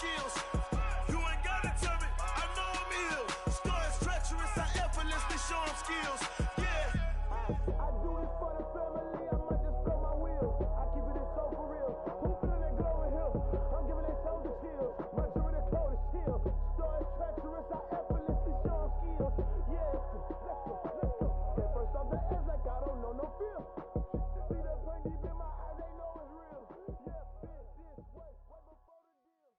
skills. You ain't gotta tell me, I know I'm ill. Stories treacherous, I effortlessly show them skills. Yeah. I do this for the family, I might just blow my wheel. I keep it so for real. Who feeling that glowing hill? I'm giving that soldier chills. My jewelry the cold is chill. Stories treacherous, I effortlessly show them skills. Yeah, let's go. That first off the edge like I don't know no feel. See that pain deep in my eyes, they know it's real. Yeah, bitch, this way, right before the deal.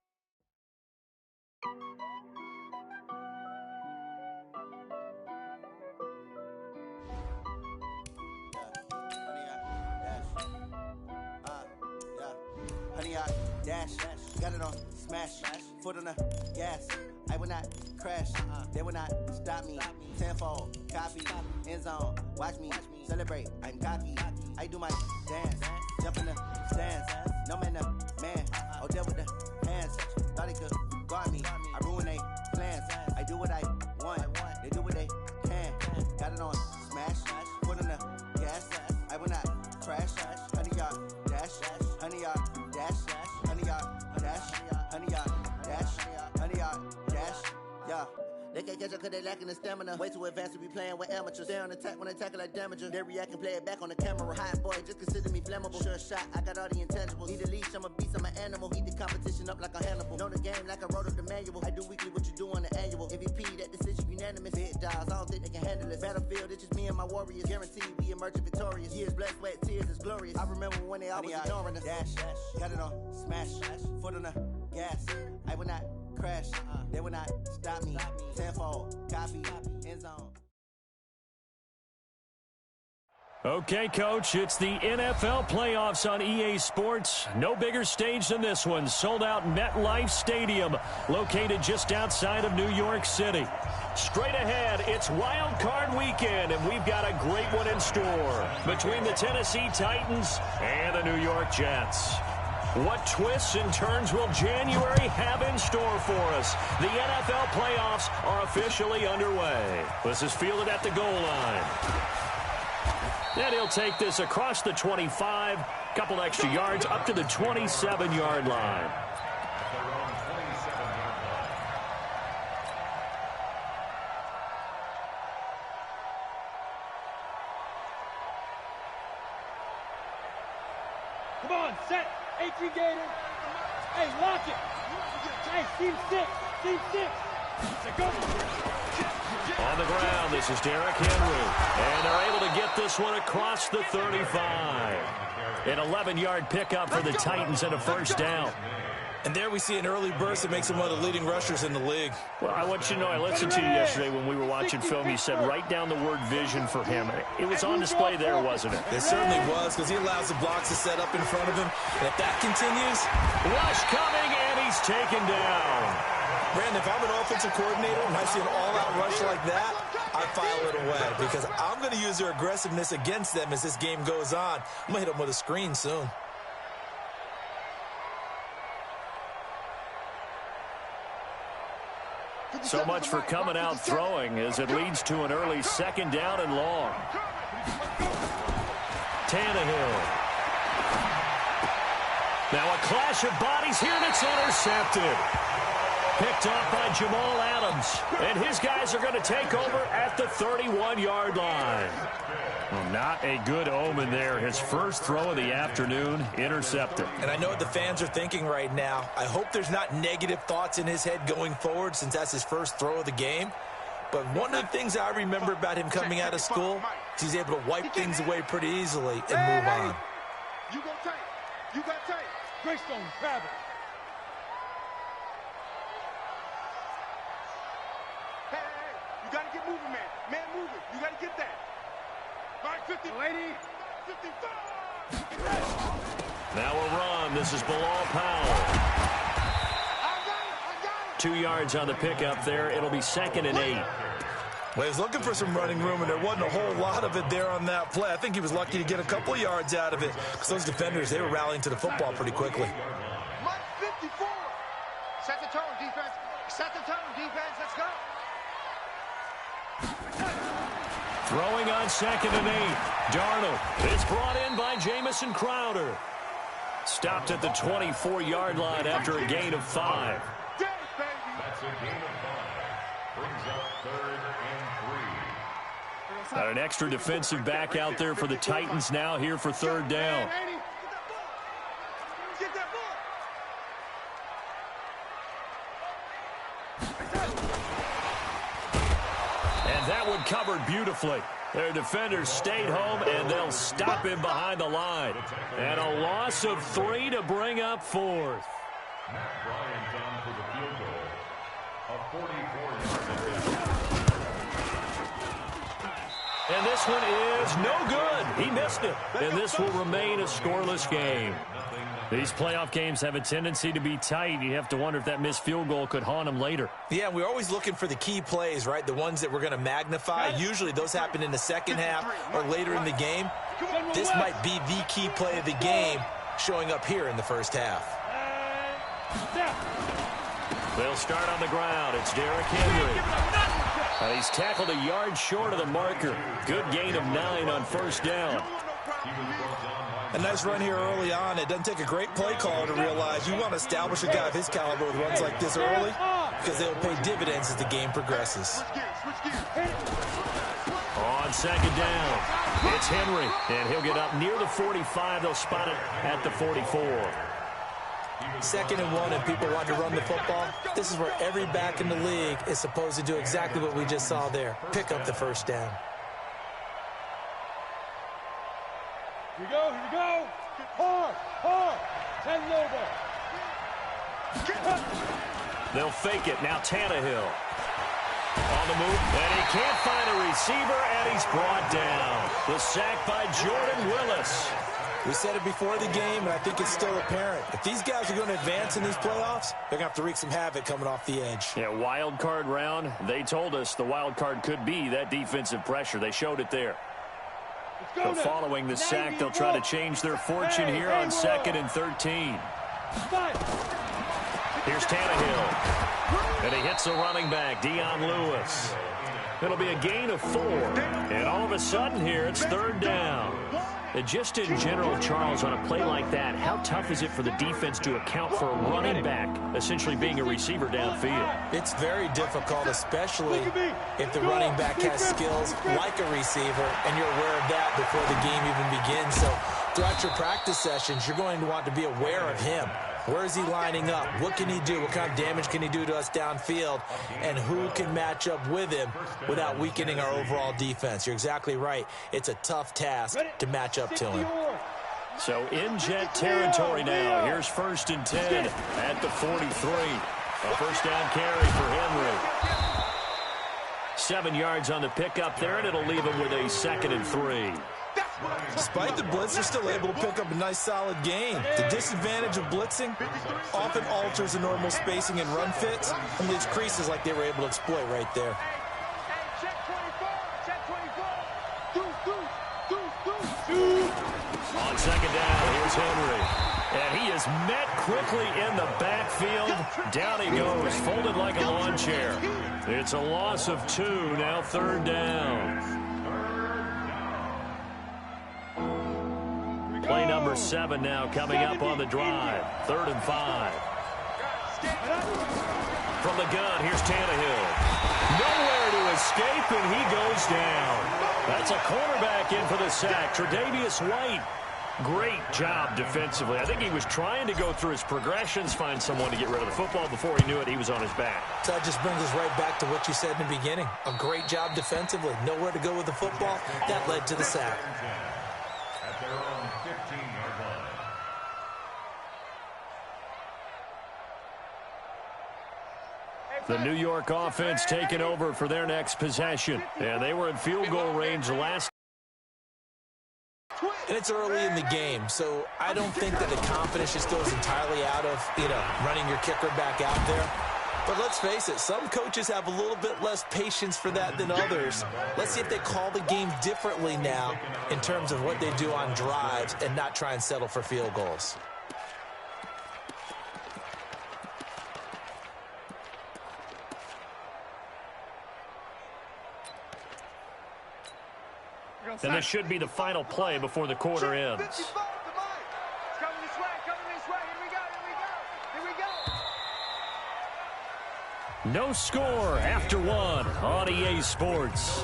Honey, I dash, got it on smash, foot on the gas. I will not crash, they will not stop me. Tenfold, copy, end zone, watch me celebrate. I'm cocky, I do my dance, jump in the stands. No man, man, oh there with the hands. Thought he could guard me, I ruin they plans. I do what I want, they do what they can. Got it on smash, foot on the gas. I will not crash, honey, y'all dash, honey, y'all dash, honey, y'all dash, honey, y'all dash, honey, y'all dash, yeah. They can't catch up cause they lacking the stamina. Way too advanced to be playing with amateurs. Stay on attack when they tackle like damager. They react and play it back on the camera. Hot boy, just consider me flammable. Sure shot, I got all the intangibles. Need a leash, I'm a beast, I'm an animal. Eat the competition up like a Hannibal. Know the game like I wrote up the manual. I do weekly what you do on the annual. MVP, that decision unanimous. Big dogs, I don't think they can handle it. Battlefield, it's just me and my warriors. Guaranteed we emerge victorious. Years, blood, sweat, tears, is glorious. I remember when they always ignoring us. Dash, got it on smash, foot on the gas. I will not crash, they will not stop me. Tenfold, copy, end zone. Okay, Coach, it's the NFL playoffs on EA Sports. No bigger stage than this one. Sold out MetLife Stadium, located just outside of New York City. Straight ahead, it's Wild Card Weekend, and we've got a great one in store between the Tennessee Titans and the New York Jets. What twists and turns will January have in store for us? The NFL playoffs are officially underway. This is fielded at the goal line. And he'll take this across the 25, couple extra yards up to the 27-yard line. Come on, set. 18 Gator. Hey, lock it. Hey, team 6. Team 6. Go. On the ground, this is Derrick Henry. And they're able to get this one across the 35. An 11-yard pickup for the Titans and a first down. And there we see an early burst that makes him one of the leading rushers in the league. Well, I want you to know, I listened to you yesterday when we were watching film. You said write down the word vision for him. It was on display there, wasn't it? It certainly was, because he allows the blocks to set up in front of him. And if that continues... Rush coming, and he's taken down. Brandon, if I'm an offensive coordinator and I see an all-out rush like that, I file it away, because I'm going to use their aggressiveness against them as this game goes on. I'm going to hit them with a screen soon. So much for coming out throwing as it leads to an early second down and long. Tannehill. Now a clash of bodies here, and it's intercepted. Picked off by Jamal Adams. And his guys are going to take over at the 31-yard line. Well, not a good omen there. His first throw of the afternoon, intercepted. And I know what the fans are thinking right now. I hope there's not negative thoughts in his head going forward, since that's his first throw of the game. But one of the things I remember about him coming out of school is he's able to wipe things away pretty easily and move on. You go tight. You got tight. Greystone, grab it. Hey, you got to get moving, man. Man moving. You got to get that. 50, 55. Now a run. This is Bilal Powell. 2 yards on the pickup there. It'll be 2nd and 8. Well, he was looking for some running room, and there wasn't a whole lot of it there on that play. I think he was lucky to get a couple of yards out of it, because those defenders, they were rallying to the football pretty quickly. 54. Set the tone, defense. Set the tone, defense. Let's go. Throwing on 2nd and 8. Darnold. It's brought in by Jamison Crowder. Stopped at the 24-yard line after a gain of 5. That's a gain of 5. Brings up 3rd and 3. Got an extra defensive back out there for the Titans now here for 3rd down. And that one covered beautifully. Their defenders stayed home, and they'll stop him behind the line. And a loss of 3 to bring up 4th. Matt Bryant down for the field goal. A 44-yard attempt. And this one is no good. He missed it. And this will remain a scoreless game. These playoff games have a tendency to be tight. You have to wonder if that missed field goal could haunt them later. Yeah, we're always looking for the key plays, right? The ones that we're going to magnify. Usually those happen in the second half or later in the game. This might be the key play of the game showing up here in the first half. They'll start on the ground. It's Derrick Henry. He's tackled a yard short of the marker. Good gain of 9 on 1st down. A nice run here early on. It doesn't take a great play caller to realize you want to establish a guy of his caliber with runs like this early because they'll pay dividends as the game progresses. On 2nd down, it's Henry, and he'll get up near the 45. They'll spot it at the 44. 2nd and 1, and people want to run the football. This is where every back in the league is supposed to do exactly what we just saw there. Pick up the 1st down. Here we go, here we go. Hard, hard. 10 low ball. They'll fake it. Now Tannehill. On the move, and he can't find a receiver, and he's brought down. The sack by Jordan Willis. We said it before the game, and I think it's still apparent. If these guys are going to advance in these playoffs, they're going to have to wreak some havoc coming off the edge. Yeah, wild card round. They told us the wild card could be that defensive pressure. They showed it there. So following the sack, they'll try to change their fortune here on 2nd and 13. Here's Tannehill. And he hits the running back, Dion Lewis. It'll be a gain of 4. And all of a sudden here, it's 3rd down. Just in general, Charles, on a play like that, how tough is it for the defense to account for a running back essentially being a receiver downfield? It's very difficult, especially if the running back has skills like a receiver, and you're aware of that before the game even begins. So throughout your practice sessions, you're going to want to be aware of him. Where is he lining up? What can he do? What kind of damage can he do to us downfield? And who can match up with him without weakening our overall defense? You're exactly right. It's a tough task to match up to him. So in Jet territory now. Here's 1st and 10 at the 43. A 1st down carry for Henry. 7 yards on the pickup there, and it'll leave him with a 2nd and 3. Despite the blitz, they're still able to pick up a nice solid gain. The disadvantage of blitzing often alters the normal spacing and run fits and leaves creases like they were able to exploit right there. On 2nd down, here's Henry. And he is met quickly in the backfield. Down he goes, folded like a lawn chair. It's a loss of 2, now 3rd down. Play number 7 now coming up on the drive. 3rd and 5. From the gun, here's Tannehill. Nowhere to escape, and he goes down. That's a cornerback in for the sack. Tre'Davious White. Great job defensively. I think he was trying to go through his progressions, find someone to get rid of the football. Before he knew it, he was on his back. So that just brings us right back to what you said in the beginning. A great job defensively. Nowhere to go with the football. That led to the sack. At their own 15-yard line. The New York offense taking over for their next possession. And they were in field goal range last. And it's early in the game, so I don't think that the confidence just goes entirely out of, running your kicker back out there. But let's face it, some coaches have a little bit less patience for that than others. Let's see if they call the game differently now in terms of what they do on drives and not try and settle for field goals. And this should be the final play before the quarter ends. No score after one on EA Sports.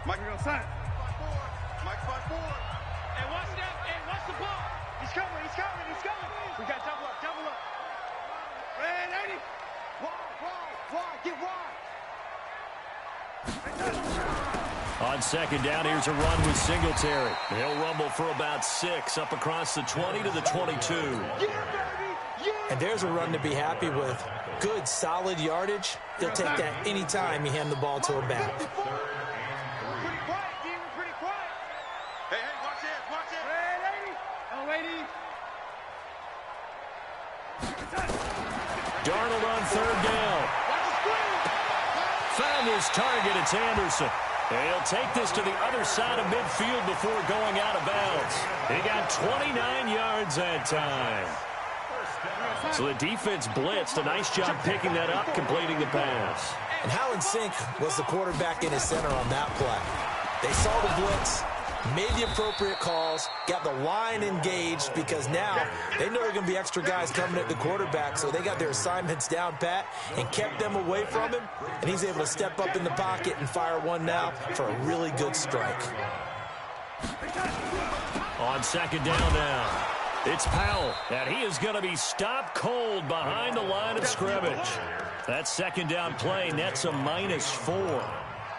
Mike, you're outside. Mike, 5-4. Hey, watch that. Hey, watch the ball. He's coming. He's coming. He's coming. We got double up. Double up. Hey, lady. Wide. Get wide. On second down, here's a run with Singletary. He'll rumble for about 6 up across the 20 to the 22. And there's a run to be happy with. Good, solid yardage. He'll take that anytime you hand the ball to a back. Pretty quiet, Demon. Pretty quiet. Hey, watch this. Watch it. Hey, lady. Oh, lady. Darnold on third down. Found his target. It's Anderson. He'll take this to the other side of midfield before going out of bounds. He got 29 yards that time. So the defense blitzed. A nice job picking that up, completing the pass. And how in sync was the quarterback in his center on that play? They saw the blitz, made the appropriate calls, got the line engaged because now they know there are going to be extra guys coming at the quarterback, so they got their assignments down pat and kept them away from him, and he's able to step up in the pocket and fire one now for a really good strike. On second down now, it's Powell, and he is going to be stopped cold behind the line of scrimmage. That second down play nets a -4.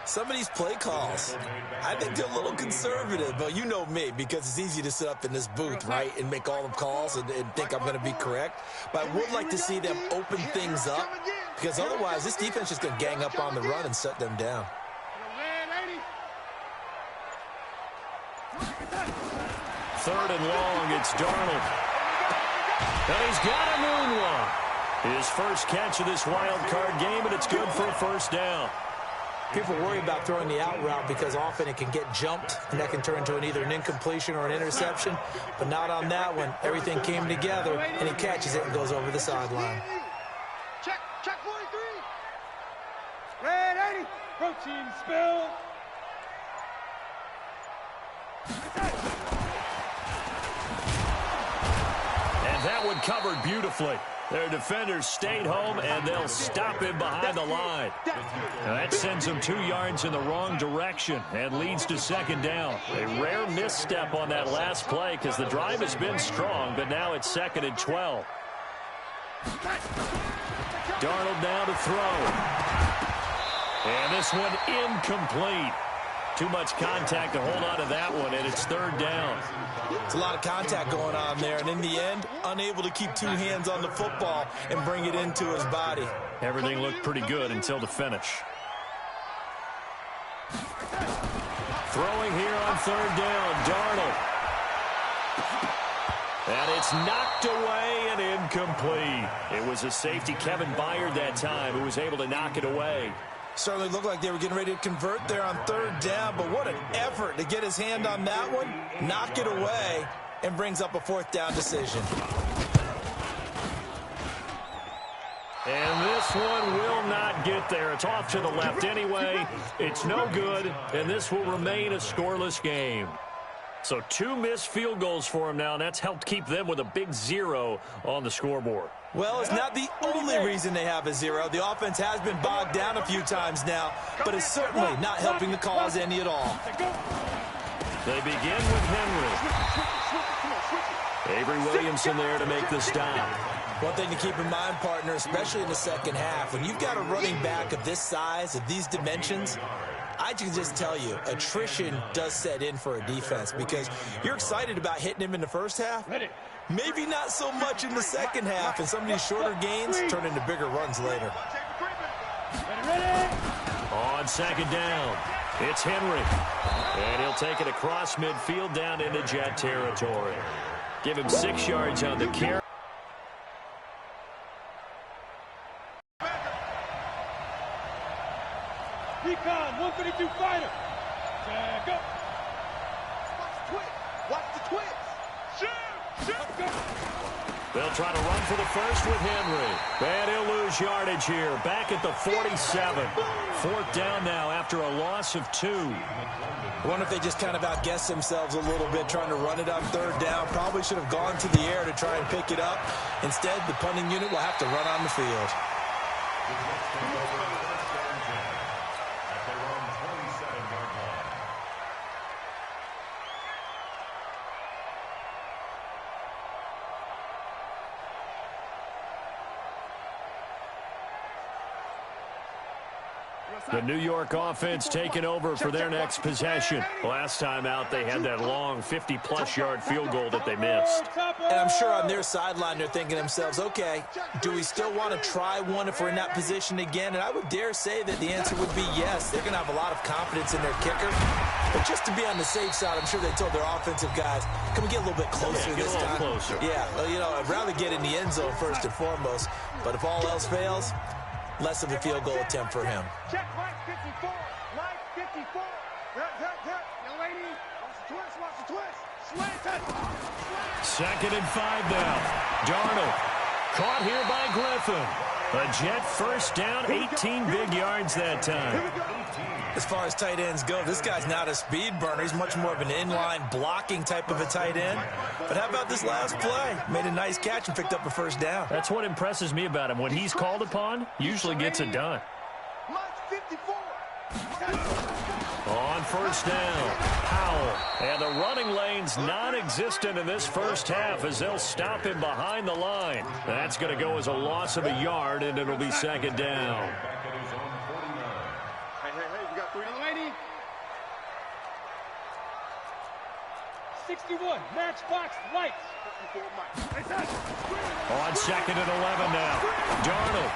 Some of these play calls, I think they're a little conservative, but you know me, because it's easy to sit up in this booth, right, and make all the calls and think I'm going to be correct. But I would like to see them open things up, because otherwise this defense is going to gang up on the run and shut them down. Third and long, it's Darnold. And he's got a moonwalk. His first catch of this wild card game, and it's good for a first down. People worry about throwing the out route because often it can get jumped, and that can turn into either an incompletion or an interception. But not on that one. Everything came together, and he catches it and goes over the sideline. Check 43. Red 80. Protein spill. And that one covered beautifully. Their defenders stayed home, and they'll stop him behind the line. Now that sends him 2 yards in the wrong direction and leads to second down. A rare misstep on that last play because the drive has been strong, but now it's 2nd and 12. Darnold now to throw. And this one incomplete. Too much contact to hold on to that one, and it's 3rd down. It's a lot of contact going on there, and in the end, unable to keep 2 hands on the football and bring it into his body. Everything looked pretty good until the finish. Throwing here on 3rd down, Darnold. And it's knocked away and incomplete. It was a safety, Kevin Byard, that time, who was able to knock it away. Certainly looked like they were getting ready to convert there on 3rd down, but what an effort to get his hand on that one, knock it away, and brings up a 4th down decision. And this one will not get there. It's off to the left anyway. It's no good, and this will remain a scoreless game. So 2 missed field goals for him now, and that's helped keep them with a big 0 on the scoreboard. Well, it's not the only reason they have a 0. The offense has been bogged down a few times now, but it's certainly not helping the cause any at all. They begin with Henry. Avery Williamson there to make the stop. One thing to keep in mind, partner, especially in the second half, when you've got a running back of this size, of these dimensions, I can just tell you, attrition does set in for a defense because you're excited about hitting him in the first half. Maybe not so much in the second half, and some of these shorter gains turn into bigger runs later. On second down, it's Henry. And he'll take it across midfield down into Jet territory. Give him 6 yards on the carry. Recon, 132 fighter. Go. Watch the twitch. Shoot. They'll try to run for the first with Henry. And he'll lose yardage here. Back at the 47. Fourth down now after a loss of 2. I wonder if they just kind of outguessed themselves a little bit trying to run it on third down. Probably should have gone to the air to try and pick it up. Instead, the punting unit will have to run on the field. The New York offense taking over for their next possession. Last time out, they had that long 50-plus yard field goal that they missed. And I'm sure on their sideline, they're thinking to themselves, okay, do we still want to try one if we're in that position again? And I would dare say that the answer would be yes. They're going to have a lot of confidence in their kicker. But just to be on the safe side, I'm sure they told their offensive guys, can we get a little bit closer this time? Closer. Yeah, well, you know, I'd rather get in the end zone first and foremost. But if all else fails, less of a field goal attempt for him. Check, Mike 54. Mike 54. Young lady, watch the twist. Slanted. Second and 5 now. Darnold caught here by Griffin. A Jet first down, 18 big yards that time. As far as tight ends go, this guy's not a speed burner. He's much more of an inline blocking type of a tight end. But how about this last play? Made a nice catch and picked up a first down. That's what impresses me about him. When he's called upon, usually gets it done. Mike 54. On first down, Powell. And the running lane's non-existent in this first half as they'll stop him behind the line. That's going to go as a loss of a yard, and it'll be second down. Hey, we got 3 young lady. 61, matchbox lights. 54, Mike. On second and 11 now. Darnold.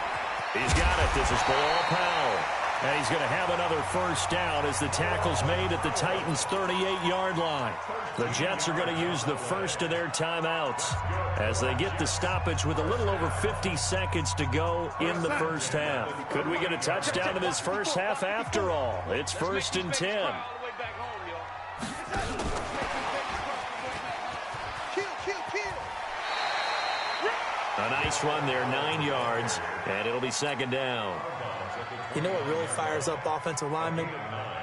He's got it. This is Bilal Powell. And he's going to have another first down as the tackle's made at the Titans' 38-yard line. The Jets are going to use the first of their timeouts as they get the stoppage with a little over 50 seconds to go in the first half. Could we get a touchdown in this first half after all? It's first and 10. A nice run there, 9 yards, and it'll be second down. You know what really fires up offensive linemen?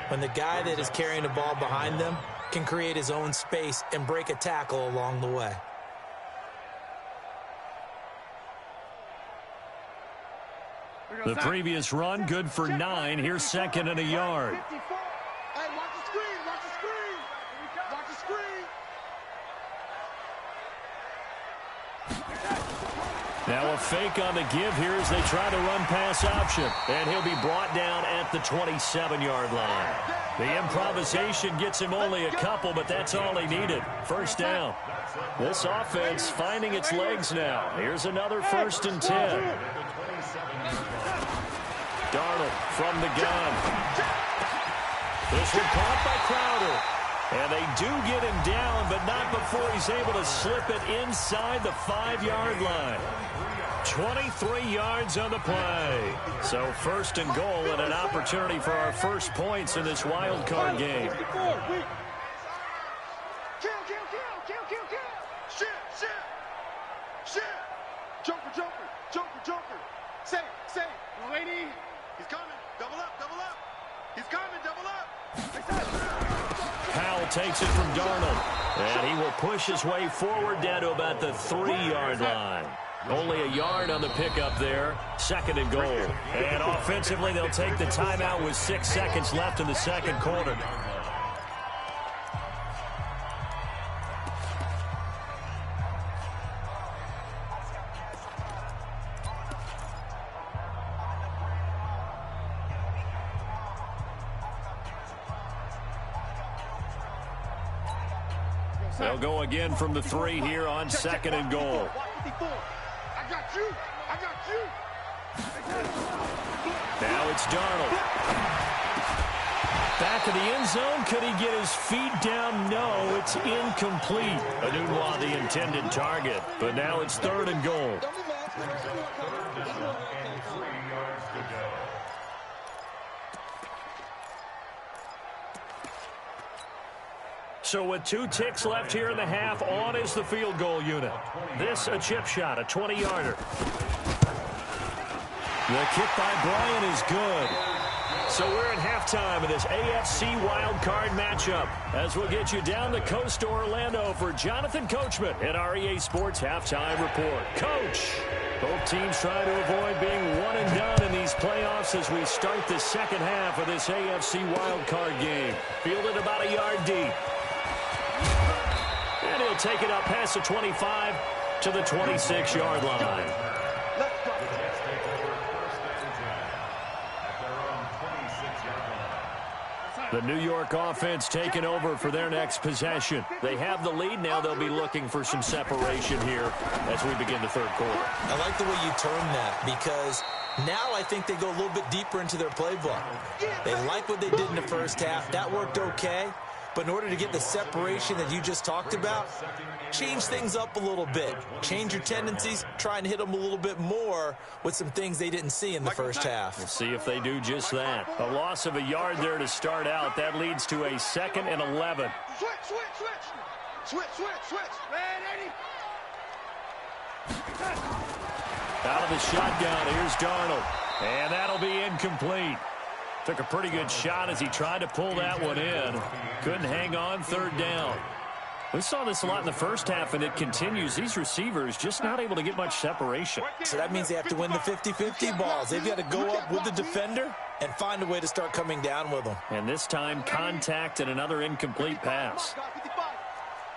When the guy that is carrying the ball behind them can create his own space and break a tackle along the way. The previous run, good for 9. Here's second and a yard. Hey, watch the screen, watch the screen. Watch the screen. Now a fake on the give here as they try to run pass option. And he'll be brought down at the 27-yard line. The improvisation gets him only a couple, but that's all he needed. First down. This offense finding its legs now. Here's another first and 10. Darnold from the gun. This one caught by Crowder. And they do get him down, but not before he's able to slip it inside the 5-yard line. 23 yards on the play. So first and goal and an opportunity for our first points in this wild card game. Kill. Shit. Joker. Say. Lady, he's coming. Double up. He's coming, double up. Powell takes it from Darnold, and he will push his way forward down to about the 3-yard line. Only a yard on the pickup there. Second and goal. And offensively, they'll take the timeout with 6 seconds left in the second quarter. They'll go again from the 3 here on second and goal. I got you. Now it's Darnold. Back in the end zone. Could he get his feet down? No, it's incomplete. Anunwa, the intended target. But now it's third and goal. So with 2 ticks left here in the half, on is the field goal unit. This a chip shot, a 20-yarder. The kick by Bryant is good. So we're in halftime of this AFC wildcard matchup as we'll get you down the coast to Orlando for Jonathan Coachman at our EA Sports Halftime Report. Coach, both teams trying to avoid being one and done in these playoffs as we start the second half of this AFC wildcard game. Fielded about a yard deep. And he'll take it up past the 25 to the 26-yard line. The New York offense taking over for their next possession. They have the lead. Now they'll be looking for some separation here as we begin the third quarter. I like the way you term that because now I think they go a little bit deeper into their playbook. They like what they did in the first half. That worked okay. But in order to get the separation that you just talked about, change things up a little bit. Change your tendencies. Try and hit them a little bit more with some things they didn't see in the first half. We'll see if they do just that. A loss of a yard there to start out. That leads to a 2nd and 11. Switch. Man, 80. Out of the shotgun, here's Darnold. And that'll be incomplete. Took a pretty good shot as he tried to pull that one in. Couldn't hang on, 3rd down. We saw this a lot in the first half, and it continues. These receivers just not able to get much separation. So that means they have to win the 50-50 balls. They've got to go up with the defender and find a way to start coming down with them. And this time, contact and another incomplete pass.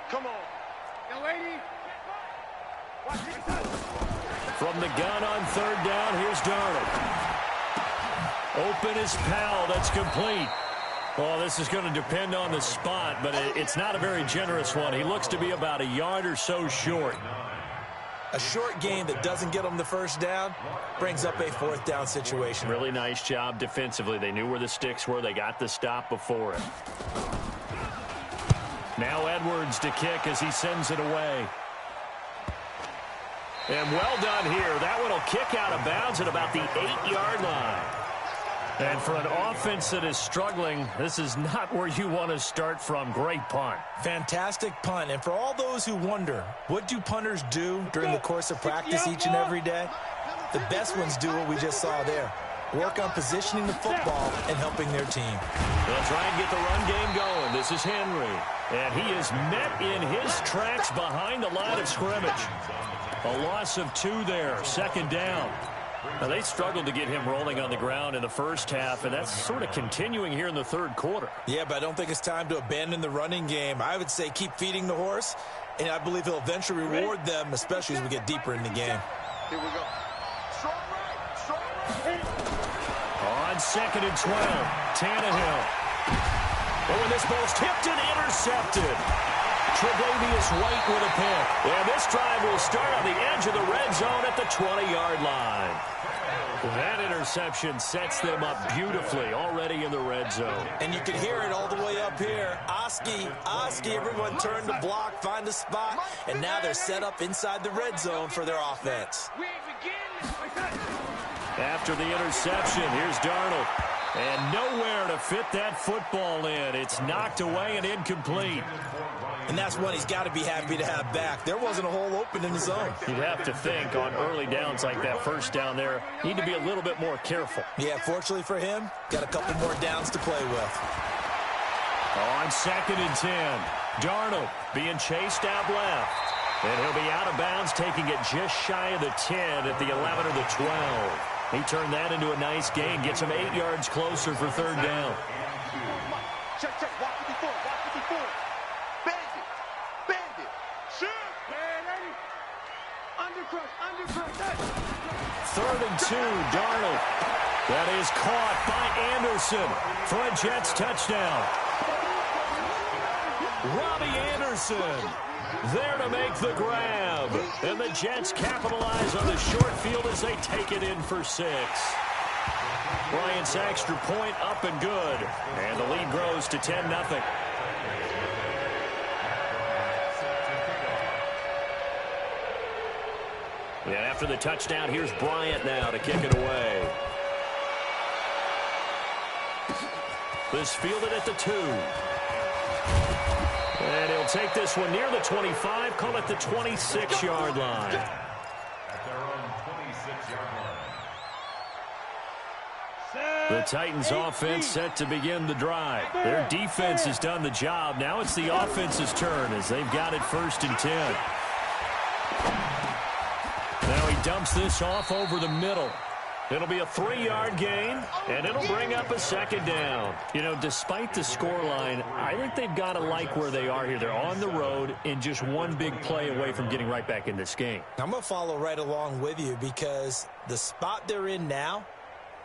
Come on. Yo, 80. From the gun on 3rd down, here's Darnold. Open is Powell. That's complete. Well, this is going to depend on the spot, but it's not a very generous one. He looks to be about a yard or so short. A short game that doesn't get them the first down brings up a 4th down situation. Really nice job defensively. They knew where the sticks were. They got the stop before it. Now Edwards to kick as he sends it away. And well done here. That one will kick out of bounds at about the 8-yard line. And for an offense that is struggling, this is not where you want to start from. Great punt. Fantastic punt. And for all those who wonder, what do punters do during the course of practice each and every day? The best ones do what we just saw there. Work on positioning the football and helping their team. They'll try and get the run game going. This is Henry. And he is met in his tracks behind the line of scrimmage. A loss of 2 there. 2nd down. Now, they struggled to get him rolling on the ground in the first half, and that's sort of continuing here in the 3rd quarter. Yeah, but I don't think it's time to abandon the running game. I would say keep feeding the horse, and I believe he'll eventually reward them, especially as we get deeper in the game. Here we go. Strong right. On 2nd and 12, Tannehill. But when this ball's tipped and intercepted. Tre'Davious White with a pick. And this drive will start on the edge of the red zone at the 20-yard line. That interception sets them up beautifully already in the red zone. And you can hear it all the way up here. Oski, everyone turned to block, find a spot, and now they're set up inside the red zone for their offense. After the interception, here's Darnold. And nowhere to fit that football in. It's knocked away and incomplete. And that's one he's got to be happy to have back. There wasn't a hole open in the zone. You'd have to think on early downs like that first down there, need to be a little bit more careful. Yeah, fortunately for him, got a couple more downs to play with. On 2nd and 10, Darnold being chased out left. And he'll be out of bounds, taking it just shy of the 10 at the 11 or the 12. He turned that into a nice gain, gets him 8 yards closer for 3rd down. Check. Watch it before. Bend it. Shoot. Man, 80. Undercrush. 3rd and 2, Darnold. That is caught by Anderson for a Jets touchdown. Robbie Anderson there to make the grab. And the Jets capitalize on the short field as they take it in for 6. Bryant's extra point up and good. And the lead grows to 10-0. And after the touchdown, here's Bryant now to kick it away. This fielded at the 2. take this one near the 25, call it the 26-yard line. At their own 26-yard line. The Titans offense set to begin the drive. Their defense has done the job. Now it's the offense's turn as they've got it 1st and 10. Now he dumps this off over the middle. It'll be a 3-yard gain, and it'll bring up a 2nd down. You know, despite the scoreline, I think they've got to like where they are here. They're on the road and just one big play away from getting right back in this game. I'm going to follow right along with you because the spot they're in now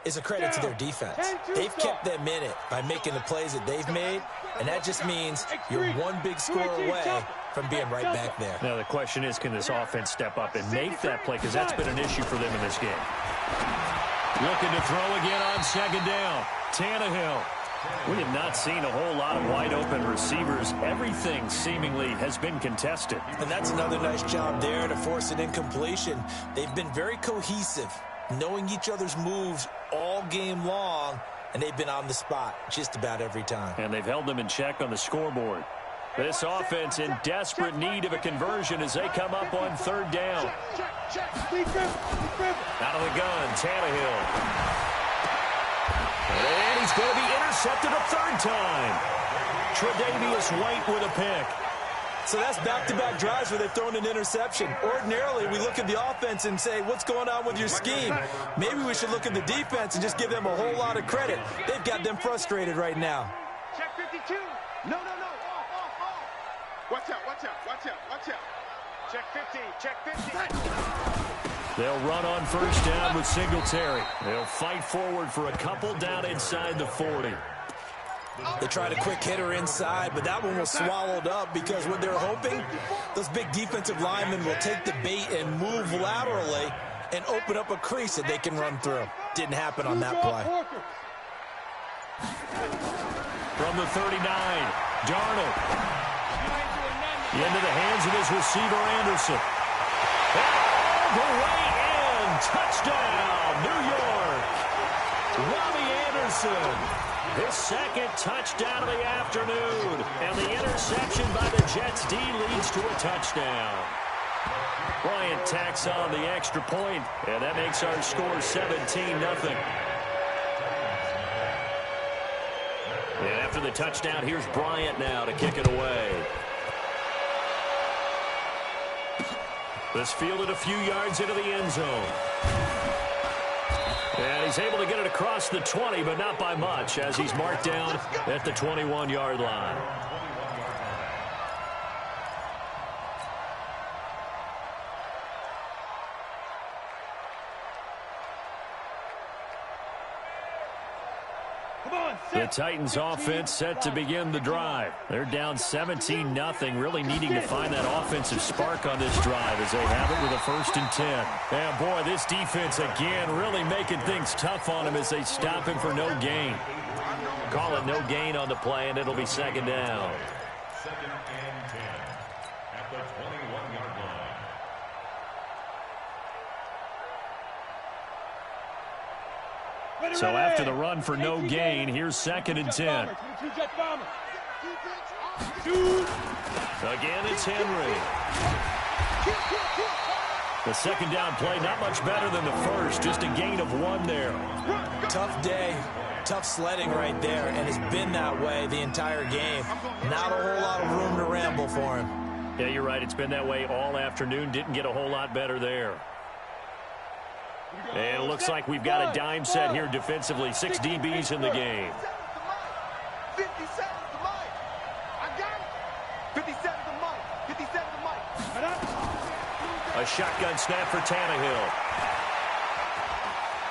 is a credit to their defense. They've kept them in it by making the plays that they've made, and that just means you're one big score away from being right back there. Now the question is, can this offense step up and make that play? Because that's been an issue for them in this game. Looking to throw again on 2nd down. Tannehill. We have not seen a whole lot of wide-open receivers. Everything seemingly has been contested. And that's another nice job there to force an incompletion. They've been very cohesive, knowing each other's moves all game long, and they've been on the spot just about every time. And they've held them in check on the scoreboard. This offense in desperate need of a conversion as they come up on 3rd down. Out of the gun, Tannehill. And he's going to be intercepted a 3rd time. Tre'Davious White with a pick. So that's back-to-back drives where they've thrown an interception. Ordinarily, we look at the offense and say, what's going on with your scheme? Maybe we should look at the defense and just give them a whole lot of credit. They've got them frustrated right now. Check 52. No. Watch out. Check 50. Check 50. They'll run on 1st down with Singletary. They'll fight forward for a couple down inside the 40. They tried a quick hitter inside, but that one was swallowed up because what they're hoping, those big defensive linemen will take the bait and move laterally and open up a crease that they can run through. Didn't happen on that play. From the 39, Darnold. Into the hands of his receiver, Anderson. All the way in. Touchdown, New York. Robbie Anderson. His 2nd touchdown of the afternoon. And the interception by the Jets D leads to a touchdown. Bryant tacks on the extra point, and that makes our score 17-0. And after the touchdown, here's Bryant now to kick it away. This fielded a few yards into the end zone. And he's able to get it across the 20, but not by much, as he's marked down at the 21-yard line. The Titans offense set to begin the drive. They're down 17-0, really needing to find that offensive spark on this drive as they have it with a 1st and 10. And boy, this defense again really making things tough on him as they stop him for no gain. Call it no gain on the play, and it'll be 2nd down. 2nd and 10 at the 21-yard line. So after the run for no gain, here's 2nd and 10. Again, it's Henry. The 2nd down play, not much better than the first, just a gain of 1 there. Tough day, tough sledding right there, and it's been that way the entire game. Not a whole lot of room to ramble for him. Yeah, you're right. It's been that way all afternoon. Didn't get a whole lot better there. And it looks like we've got a dime set here defensively. 6 DBs in the game. 57 the mic. I got it. 57 the mic. 57 the mic. A shotgun snap for Tannehill.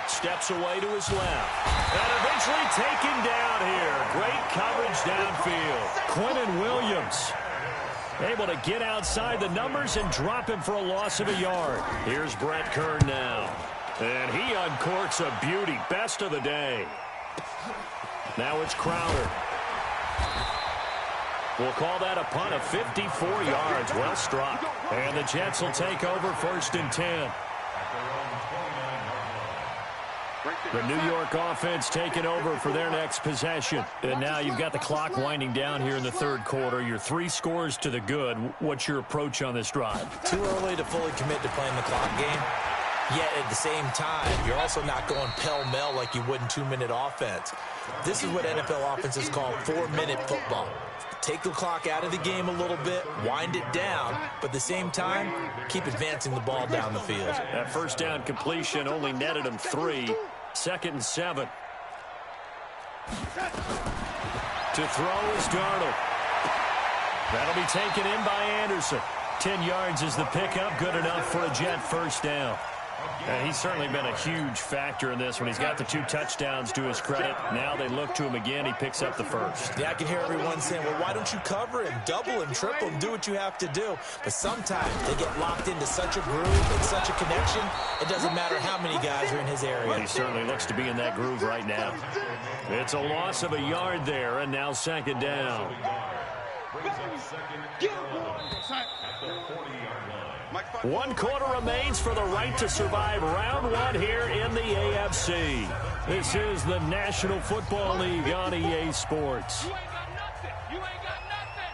Steps away to his left. And eventually taken down here. Great coverage downfield. Quinnen Williams able to get outside the numbers and drop him for a loss of a yard. Here's Brett Kern now. And he uncorks a beauty. Best of the day. Now it's Crowder. We'll call that a punt of 54 yards. Well struck. And the Jets will take over 1st and 10. The New York offense taking over for their next possession. And now you've got the clock winding down here in the third quarter. You're 3 scores to the good. What's your approach on this drive? Too early to fully commit to playing the clock game. Yet at the same time, you're also not going pell-mell like you would in 2-minute offense. This is what NFL offenses call 4-minute football. Take the clock out of the game a little bit, wind it down, but at the same time, keep advancing the ball down the field. That first down completion only netted him 3. 2nd and 7. To throw is Darnold. That'll be taken in by Anderson. 10 yards is the pickup, good enough for a Jet first down. And he's certainly been a huge factor in this when he's got the 2 touchdowns to his credit. Now they look to him again. He picks up the first. Yeah, I can hear everyone saying, well, why don't you cover him, double him, triple him, do what you have to do. But sometimes they get locked into such a groove and such a connection, it doesn't matter how many guys are in his area. Well, he certainly looks to be in that groove right now. It's a loss of a yard there, and now 2nd down. One quarter remains for the right to survive round 1 here in the AFC. This is the National Football League on EA Sports. You ain't got nothing. You ain't got nothing.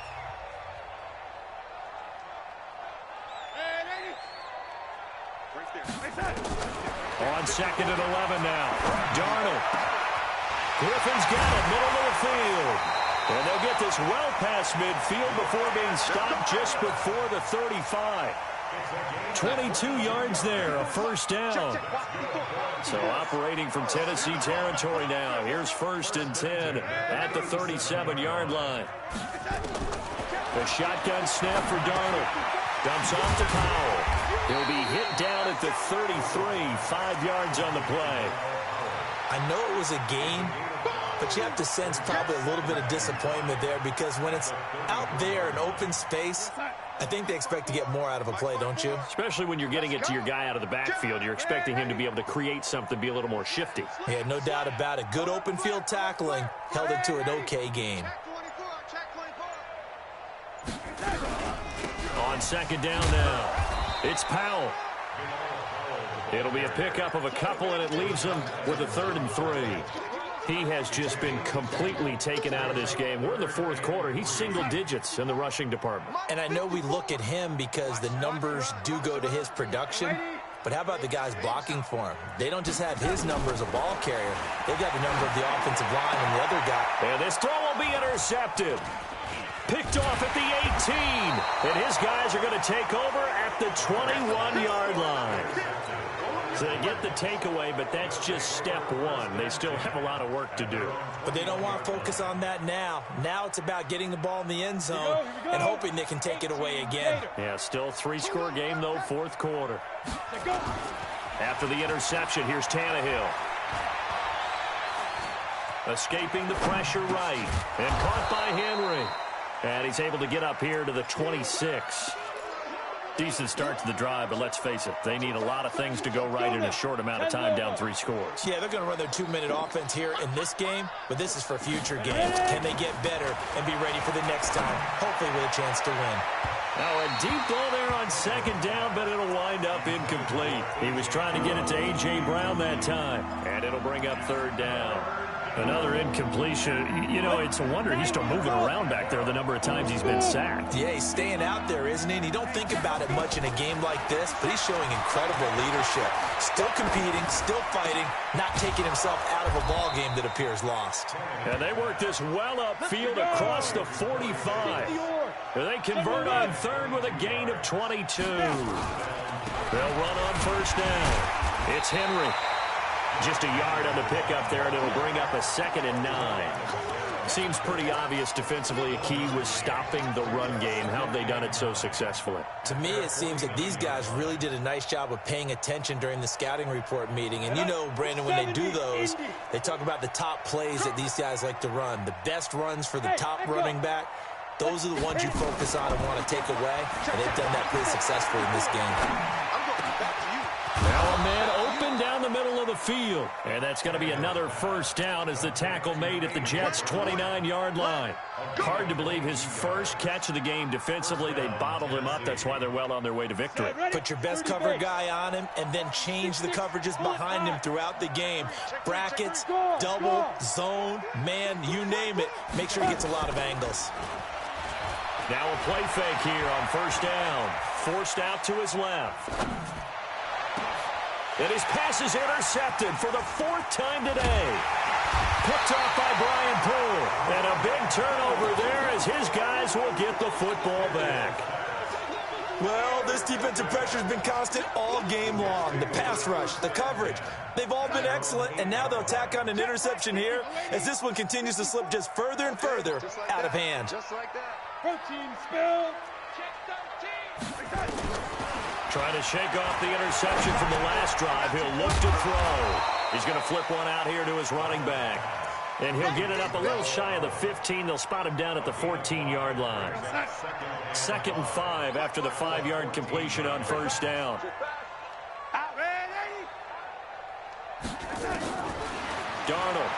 On 2nd and 11 now. Darnold. Griffin's got it, middle of the field. And they'll get this well past midfield before being stopped just before the 35. 22 yards there, a first down. So operating from Tennessee territory now. Here's 1st and 10 at the 37-yard line. The shotgun snap for Darnold. Dumps off to Powell. He'll be hit down at the 33, 5 yards on the play. I know it was a gain, but you have to sense probably a little bit of disappointment there because when it's out there in open space, I think they expect to get more out of a play, don't you? Especially when you're getting it to your guy out of the backfield. You're expecting him to be able to create something, be a little more shifty. Yeah, no doubt about it. Good open field tackling held it to an okay game. On 2nd down now, it's Powell. It'll be a pickup of a couple, and it leaves him with a 3rd and 3. He has just been completely taken out of this game. We're in the 4th quarter. He's single digits in the rushing department. And I know we look at him because the numbers do go to his production, but how about the guys blocking for him? They don't just have his number as a ball carrier. They've got the number of the offensive line and the other guy. And this throw will be intercepted. Picked off at the 18. And his guys are going to take over at the 21-yard line. So they get the takeaway, but that's just step 1. They still have a lot of work to do. But they don't want to focus on that now. Now it's about getting the ball in the end zone and hoping they can take it away again. Yeah, still 3-score game, though, 4th quarter. After the interception, here's Tannehill. Escaping the pressure right. And caught by Henry. And he's able to get up here to the 26. Decent start to the drive, but let's face it, they need a lot of things to go right in a short amount of time, down 3 scores. Yeah, they're going to run their 2-minute offense here in this game, but this is for future games. Can they get better and be ready for the next time, hopefully with a chance to win? Now a deep ball there on 2nd down, but it'll wind up incomplete. He was trying to get it to A.J. Brown that time, and it'll bring up 3rd down. Another incompletion. You know, it's a wonder he's still moving around back there the number of times he's been sacked. Yeah, he's staying out there, isn't he? And you don't think about it much in a game like this, but he's showing incredible leadership. Still competing, still fighting, not taking himself out of a ball game that appears lost. And they work this well upfield across the 45. They convert on 3rd with a gain of 22. They'll run on 1st down. It's Henry. Just a yard on the pickup there, and it'll bring up a 2nd and 9. Seems pretty obvious defensively a key was stopping the run game. How have they done it so successfully? To me, it seems that these guys really did a nice job of paying attention during the scouting report meeting. And you know, Brandon, when they do those, they talk about the top plays that these guys like to run. The best runs for the top running back, those are the ones you focus on and want to take away. And they've done that pretty successfully in this game. Now a man open down the middle of the the field. And that's going to be another first down as the tackle made at the Jets' 29-yard line. Hard to believe his first catch of the game defensively. They bottled him up. That's why they're well on their way to victory. Put your best cover guy on him and then change the coverages behind him throughout the game. Brackets, double, zone, man, you name it. Make sure he gets a lot of angles. Now a play fake here on first down. Forced out to his left. And his pass is intercepted for the 4th time today. Picked off by Brian Poole. And a big turnover there as his guys will get the football back. Well, this defensive pressure has been constant all game long. The pass rush, the coverage, they've all been excellent, and now they'll tack on an interception here as this one continues to slip just further and further out of hand. Just like that. Protein spill. Check 13. Trying to shake off the interception from the last drive. He'll look to throw. He's going to flip one out here to his running back. And he'll get it up a little shy of the 15. They'll spot him down at the 14-yard line. 2nd and 5 after the 5-yard completion on first down. Darnold.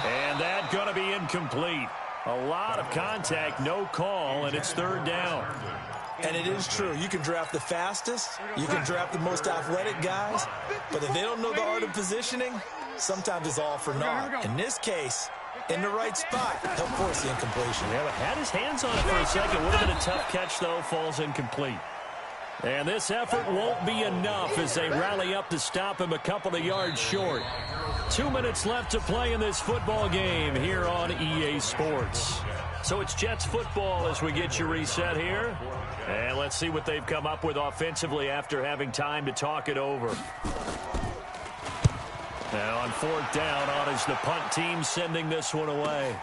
And that's going to be incomplete. A lot of contact, no call, and it's 3rd down. And it is true. You can draft the fastest. You can draft the most athletic guys. But if they don't know the art of positioning, sometimes it's all for naught. In this case, in the right spot, he'll force the incompletion. Yeah, but had his hands on it for a second. Would have been a tough catch, though. Falls incomplete. And this effort won't be enough as they rally up to stop him a couple of yards short. 2 minutes left to play in this football game here on EA Sports. So it's Jets football as we get you reset here. And let's see what they've come up with offensively after having time to talk it over. Now on 4th down, on is the punt team sending this one away.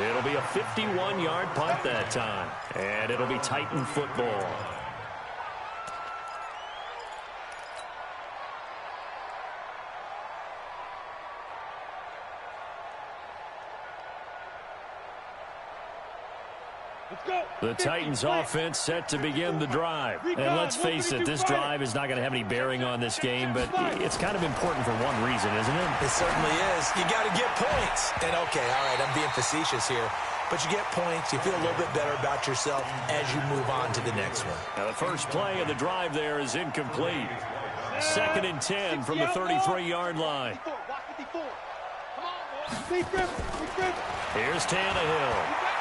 It'll be a 51-yard punt that time. And it'll be Titan football. The Titans offense set to begin the drive. And let's face it, this drive is not going to have any bearing on this game, but it's kind of important for one reason, isn't it? It certainly is. You got to get points. And okay, all right, I'm being facetious here. But you get points, you feel a little bit better about yourself as you move on to the next one. Now the first play of the drive there is incomplete. 2nd and 10 from the 33-yard line. Here's Tannehill.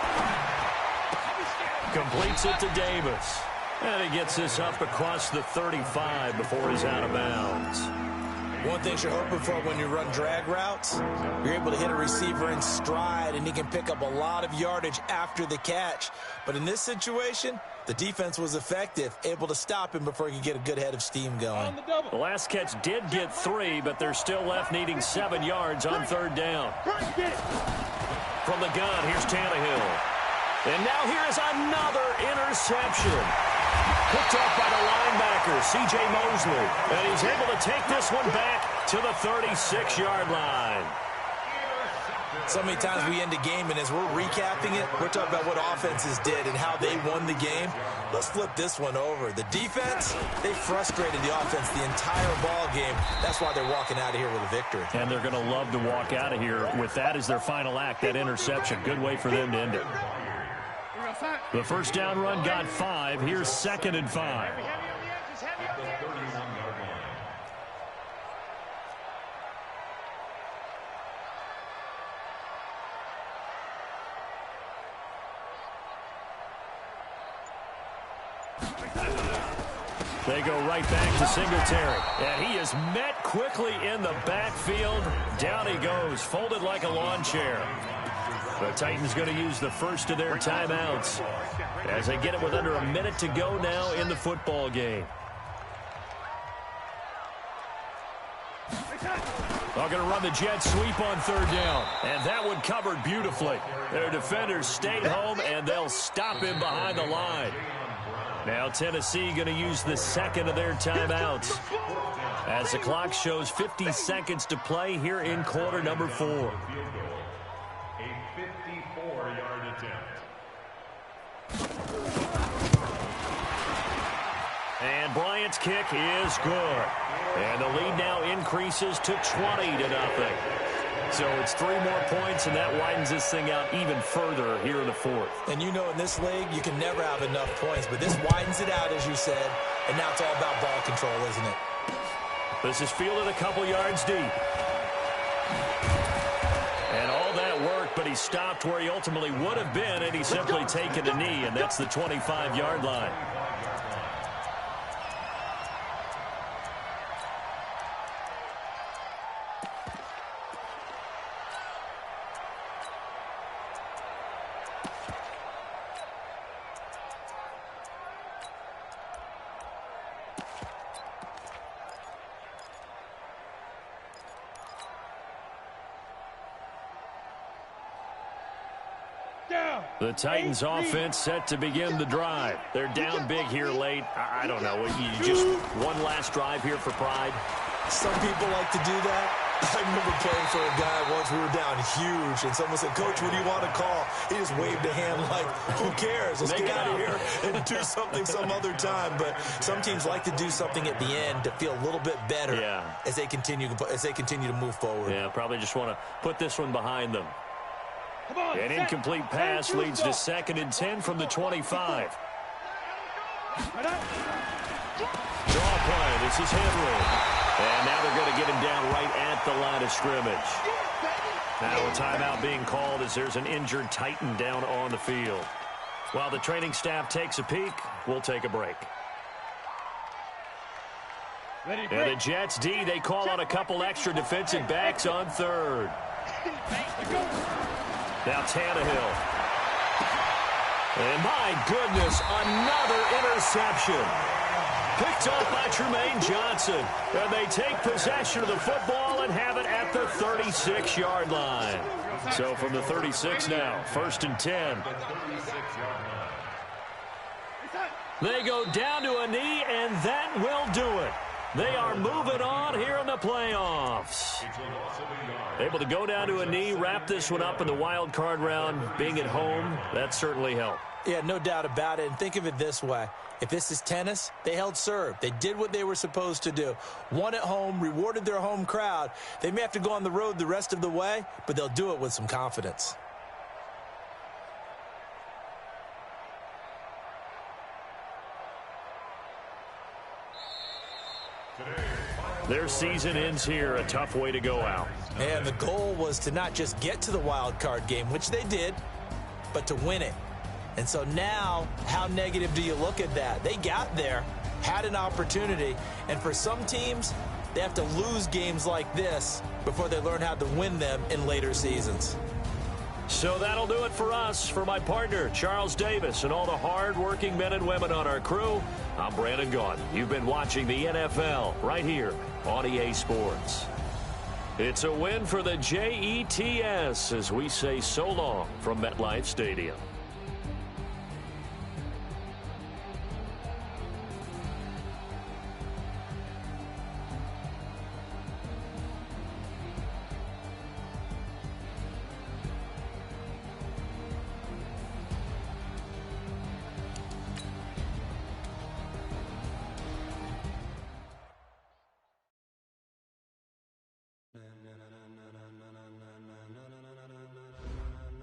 Completes it to Davis. And he gets this up across the 35 before he's out of bounds. One thing you're hoping for when you run drag routes, you're able to hit a receiver in stride, and he can pick up a lot of yardage after the catch. But in this situation, the defense was effective, able to stop him before he could get a good head of steam going. The last catch did get 3, but they're still left needing 7 yards on 3rd down. From the gun, here's Tannehill. And now here is another interception. Picked off by the linebacker, C.J. Mosley. And he's able to take this one back to the 36-yard line. So many times we end a game, and as we're recapping it, we're talking about what offenses did and how they won the game. Let's flip this one over. The defense, they frustrated the offense the entire ball game. That's why they're walking out of here with a victory. And they're going to love to walk out of here with that as their final act, that interception. Good way for them to end it. The first down run got 5. Here's 2nd and 5. They go right back to Singletary. And he is met quickly in the backfield. Down he goes, folded like a lawn chair. The Titans going to use the first of their timeouts as they get it with under a minute to go now in the football game. They're going to run the jet sweep on 3rd down. And that one covered beautifully. Their defenders stayed home, and they'll stop him behind the line. Now Tennessee going to use the 2nd of their timeouts as the clock shows 50 seconds to play here in quarter number 4. And Bryant's kick is good. And the lead now increases to 20-0. So it's 3 more points, and that widens this thing out even further here in the fourth. And you know in this league, you can never have enough points, but this widens it out, as you said, and now it's all about ball control, isn't it? This is fielded a couple yards deep. And all that worked, but he stopped where he ultimately would have been, and he's simply taken a knee, and that's the 25-yard line. The Titans offense set to begin the drive. They're down big here late. I don't know. You just one last drive here for pride. Some people like to do that. I remember playing for a guy once. We were down huge, and someone said, "Coach, what do you want to call?" He just waved a hand like, who cares? Let's get out of here and do something some other time. But some teams like to do something at the end to feel a little bit better as they continue to move forward. Yeah, probably just want to put this one behind them. An incomplete pass leads to 2nd and 10 from the 25. Draw play. This is Henry. And now they're going to get him down right at the line of scrimmage. Now a timeout being called as there's an injured Titan down on the field. While the training staff takes a peek, we'll take a break. And the Jets D, they call on a couple extra defensive backs on 3rd. Now Tannehill. And my goodness, another interception. Picked off by Tremaine Johnson. And they take possession of the football and have it at the 36-yard line. So from the 36 now, 1st and 10. They go down to a knee, and that will do it. They are moving on here in the playoffs. Able to go down to a knee, wrap this one up in the wild card round. Being at home, that certainly helped. Yeah, no doubt about it. And think of it this way. If this is tennis, they held serve. They did what they were supposed to do. Won at home, rewarded their home crowd. They may have to go on the road the rest of the way, but they'll do it with some confidence. Their season ends here, a tough way to go out. And the goal was to not just get to the wild card game, which they did, but to win it. And so now, how negative do you look at that? They got there, had an opportunity, and for some teams, they have to lose games like this before they learn how to win them in later seasons. So that'll do it for us. For my partner, Charles Davis, and all the hard-working men and women on our crew, I'm Brandon Gaudin. You've been watching the NFL right here on EA Sports. It's a win for the Jets as we say so long from MetLife Stadium.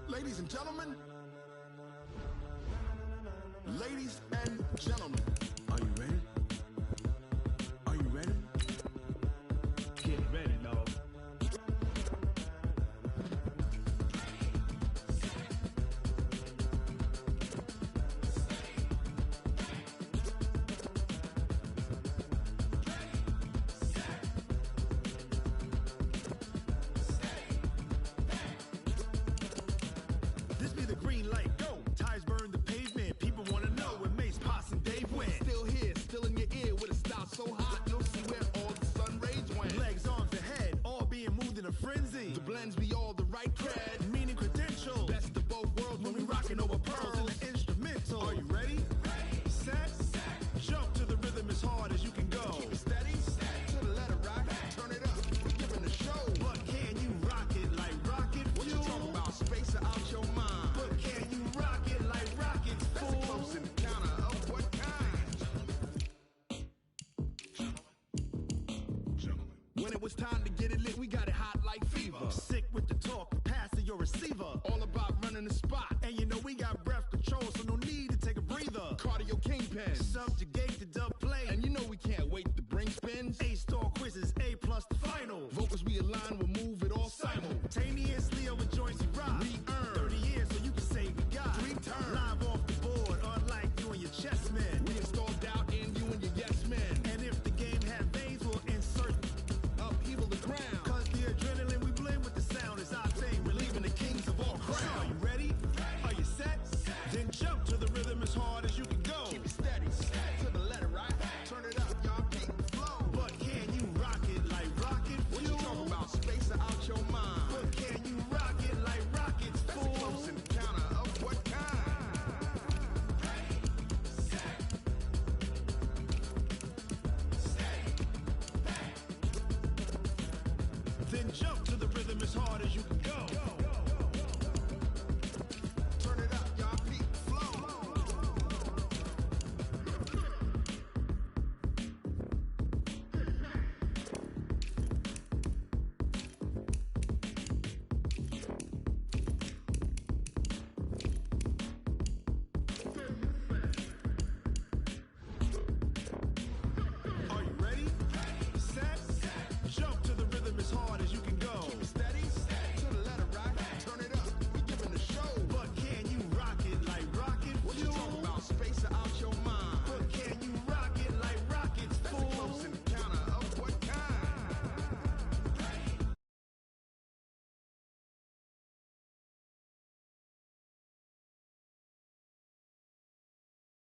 Ladies and gentlemen, are you ready? Are you ready? Get ready, dog. This be the green light, go. Tires burn the pavement. People want to know when Mace, Poss, and Dave went. Still here, still in your it's time to get it lit, we got it hot like fever. Sick with the talk, passing your receiver. All about running the spot. And you know we got breath control, so no need to take a breather. Cardio kingpin. Subjugate the dub play. And you know we can't wait to bring spins. A-star quizzes, A+ the final. Vocals we align, we'll move it all simultaneous.